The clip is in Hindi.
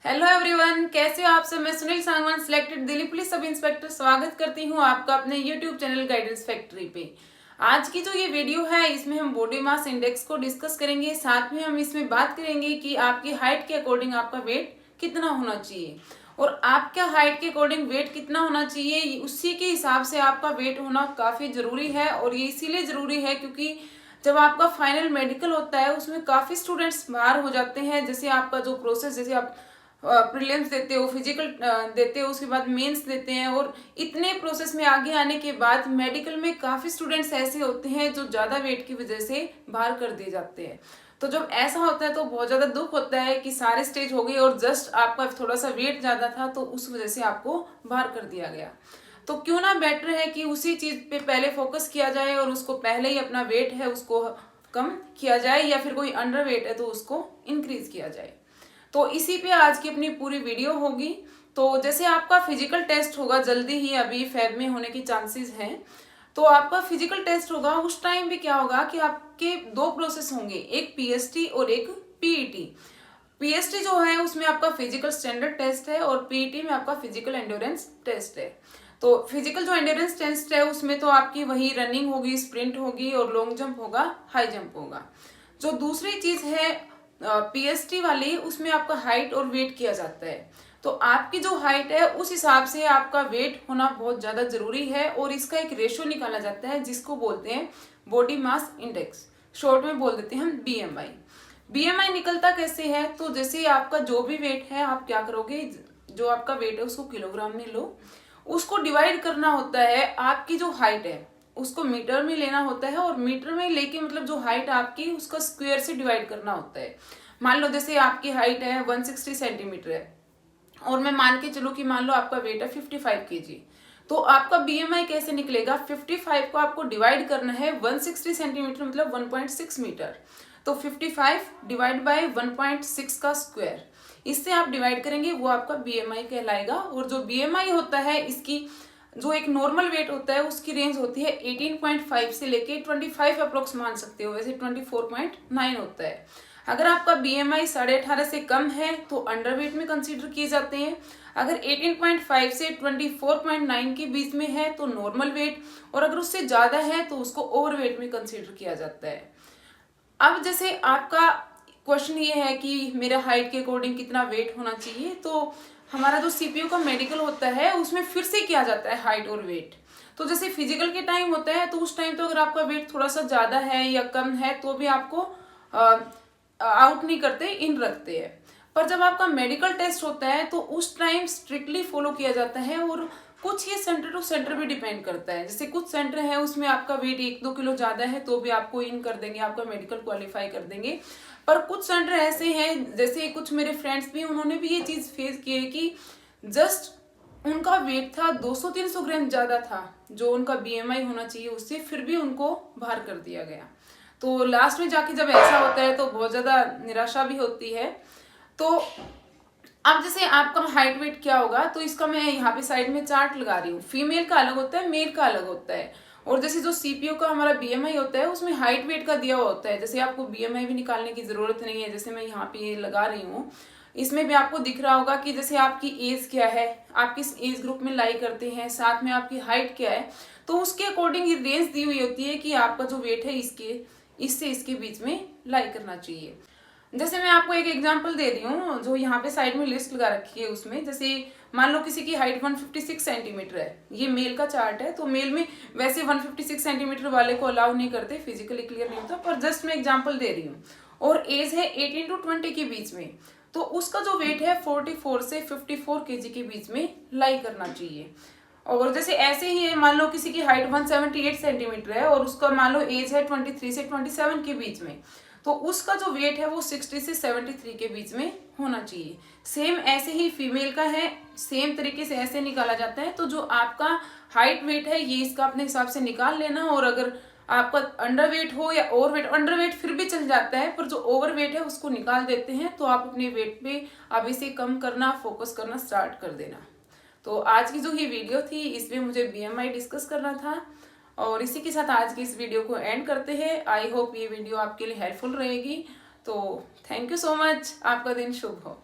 हेलो एवरीवन, कैसे हो आप सब। मैं Sunil Sangwan, selected Delhi police sub inspector, स्वागत करती हूँ आपका अपने यूट्यूब चैनल गाइडेंस फैक्ट्री पे। आज की जो ये वीडियो है इसमें हम बॉडी मास इंडेक्स को डिस्कस करेंगे। साथ में हम इसमें बात करेंगे कि आपकी हाइट के अकॉर्डिंग आपका वेट कितना होना चाहिए और आपका हाइट के अकॉर्डिंग वेट कितना होना चाहिए, उसी के हिसाब से आपका वेट होना काफी जरूरी है। और ये इसीलिए जरूरी है क्योंकि जब आपका फाइनल मेडिकल होता है उसमें काफी स्टूडेंट्स बाहर हो जाते हैं। जैसे आपका जो प्रोसेस, जैसे आप प्रीलिम्स देते हो, फिजिकल देते हो, उसके बाद मेंस देते हैं और इतने प्रोसेस में आगे आने के बाद मेडिकल में काफी स्टूडेंट्स ऐसे होते हैं जो ज्यादा वेट की वजह से बाहर कर दिए जाते हैं। तो जब ऐसा होता है तो बहुत ज्यादा दुख होता है कि सारे स्टेज हो गए और जस्ट आपका थोड़ा सा वेट ज्यादा था तो उस वजह से आपको बाहर कर दिया गया। तो क्यों ना बेटर है कि उसी चीज पे पहले फोकस किया जाए और उसको पहले ही अपना वेट है उसको कम किया जाए, या फिर कोई अंडर वेट है तो उसको इंक्रीज किया जाए। तो इसी पे आज की अपनी पूरी वीडियो होगी। तो जैसे आपका फिजिकल टेस्ट होगा जल्दी ही, अभी फेब में होने की चांसेस हैं। तो आपका फिजिकल टेस्ट होगा, उस टाइम भी क्या होगा कि आपके दो प्रोसेस होंगे, एक पीएसटी और एक पीईटी। पीएसटी जो है उसमें आपका फिजिकल स्टैंडर्ड टेस्ट है और पीईटी में आपका फिजिकल एंड्योरेंस टेस्ट है। तो फिजिकल जो एंड्योरेंस टेस्ट है उसमें तो आपकी वही रनिंग होगी, स्प्रिंट होगी और लॉन्ग जंप होगा, हाई जंप होगा। जो दूसरी चीज है पीएसटी वाली, उसमें आपका हाइट और वेट किया जाता है। तो आपकी जो हाइट है उस हिसाब से आपका वेट होना बहुत ज्यादा जरूरी है और इसका एक रेशियो निकाला जाता है जिसको बोलते हैं बॉडी मास इंडेक्स, शॉर्ट में बोल देते हैं हम बीएमआई। बीएमआई निकलता कैसे है, तो जैसे आपका जो भी वेट है आप क्या करोगे, जो आपका वेट है उसको किलोग्राम में लो, उसको डिवाइड करना होता है आपकी जो हाइट है उसको मीटर में लेना होता है और मीटर में लेके मतलब जो हाइट आपकी उसका स्क्वायर से डिवाइड करना होता है। मान लो जैसे आपकी हाइट है 160 सेंटीमीटर है और मैं मान के चलूँ कि मान लो आपका वेट है 55 केजी, तो आपका बीएमआई कैसे निकलेगा, 55 को आपको डिवाइड करना है 160 सेंटीमीटर मतलब 1.6 मीटर। तो 55 डिवाइड बाय 1.6 का स्क्वायर, इससे आप डिवाइड करेंगे, वो आपका बीएमआई कहलाएगा। और जो बीएमआई होता है इसकी जो एक नॉर्मल वेट होता है उसकी रेंज होती है 18.5 से लेके 25 अप्रोक्स मान सकते हो, वैसे 24.9 होता है। अगर आपका बीएमआई 18.5 से कम है तो अंडर वेट में कंसीडर किए जाते हैं। अगर 18.5 से 24.9 के बीच में है तो नॉर्मल वेट, और अगर उससे ज्यादा है तो उसको ओवर वेट में कंसीडर किया जाता है। अब जैसे आपका क्वेश्चन ये है कि मेरा हाइट के अकॉर्डिंग कितना वेट होना चाहिए, तो हमारा जो सीपीयू का मेडिकल होता है उसमें फिर से किया जाता है हाइट और वेट। तो जैसे फिजिकल के टाइम होता है तो उस टाइम तो अगर आपका वेट थोड़ा सा ज्यादा है या कम है तो भी आपको आउट नहीं करते, इन रखते हैं। पर जब आपका मेडिकल टेस्ट होता है तो उस टाइम स्ट्रिक्टली फॉलो किया जाता है और कुछ ये सेंटर टू सेंटर भी डिपेंड करता है। जैसे कुछ सेंटर है उसमें आपका वेट 1-2 किलो ज्यादा है तो भी आपको इन कर देंगे, आपका मेडिकल क्वालिफाई कर देंगे। पर कुछ सेंटर ऐसे हैं, जैसे कुछ मेरे फ्रेंड्स भी, उन्होंने भी ये चीज फेस की है कि जस्ट उनका वेट था 200-300 ग्राम ज्यादा था जो उनका बीएमआई होना चाहिए उससे, फिर भी उनको बाहर कर दिया गया। तो लास्ट में जाके जब ऐसा होता है तो बहुत ज्यादा निराशा भी होती है। तो अब जैसे आपका हाइट वेट क्या होगा, तो इसका मैं यहाँ पे साइड में चार्ट लगा रही हूँ। फीमेल का अलग होता है, मेल का अलग होता है। और जैसे जो सीपीयू का हमारा बीएमआई होता है उसमें हाइट वेट का दिया हुआ होता है। जैसे आपको बीएमआई भी निकालने की जरूरत नहीं है, जैसे मैं यहाँ पे ये लगा रही हूँ, इसमें भी आपको दिख रहा होगा कि जैसे आपकी एज क्या है, आप किस एज ग्रुप में लाई करते हैं, साथ में आपकी हाइट क्या है, तो उसके अकॉर्डिंग ये रेंज दी हुई होती है कि आपका जो वेट है इससे इसके बीच में लाई करना चाहिए। जैसे मैं आपको एक एग्जांपल दे रही हूँ, जो यहाँ पे साइड में लिस्ट लगा रखी है उसमें, जैसे मान लो किसी की हाइट 156 सेंटीमीटर है, ये मेल का चार्ट है। तो मेल में वैसे 156 सेंटीमीटर वाले को अलाउ नहीं करते, फिजिकली क्लियर नहीं होता, पर जस्ट मैं एग्जांपल दे रही हूँ। और एज है 18 to 20 के बीच में, तो उसका जो वेट है 44 से 54 केजी के बीच में लाई करना चाहिए। और जैसे ऐसे ही है, मान लो किसी की हाइट 178 सेंटीमीटर है और उसका मान लो एज है 23 से 27 के बीच में, तो उसका जो वेट है वो 60 से 73 के बीच में होना चाहिए। सेम ऐसे ही फीमेल का है, सेम तरीके से ऐसे निकाला जाता है। तो जो आपका हाइट वेट है ये इसका अपने हिसाब से निकाल लेना, और अगर आपका अंडर वेट हो या ओवर वेट, अंडर वेट फिर भी चल जाता है पर जो ओवर वेट है उसको निकाल देते हैं। तो आप अपने वेट पे अब इसे कम करना, फोकस करना स्टार्ट कर देना। तो आज की जो ये वीडियो थी इसमें मुझे बीएमआई डिस्कस करना था, और इसी के साथ आज की इस वीडियो को एंड करते हैं। आई होप ये वीडियो आपके लिए हेल्पफुल रहेगी। तो थैंक यू सो मच, आपका दिन शुभ हो।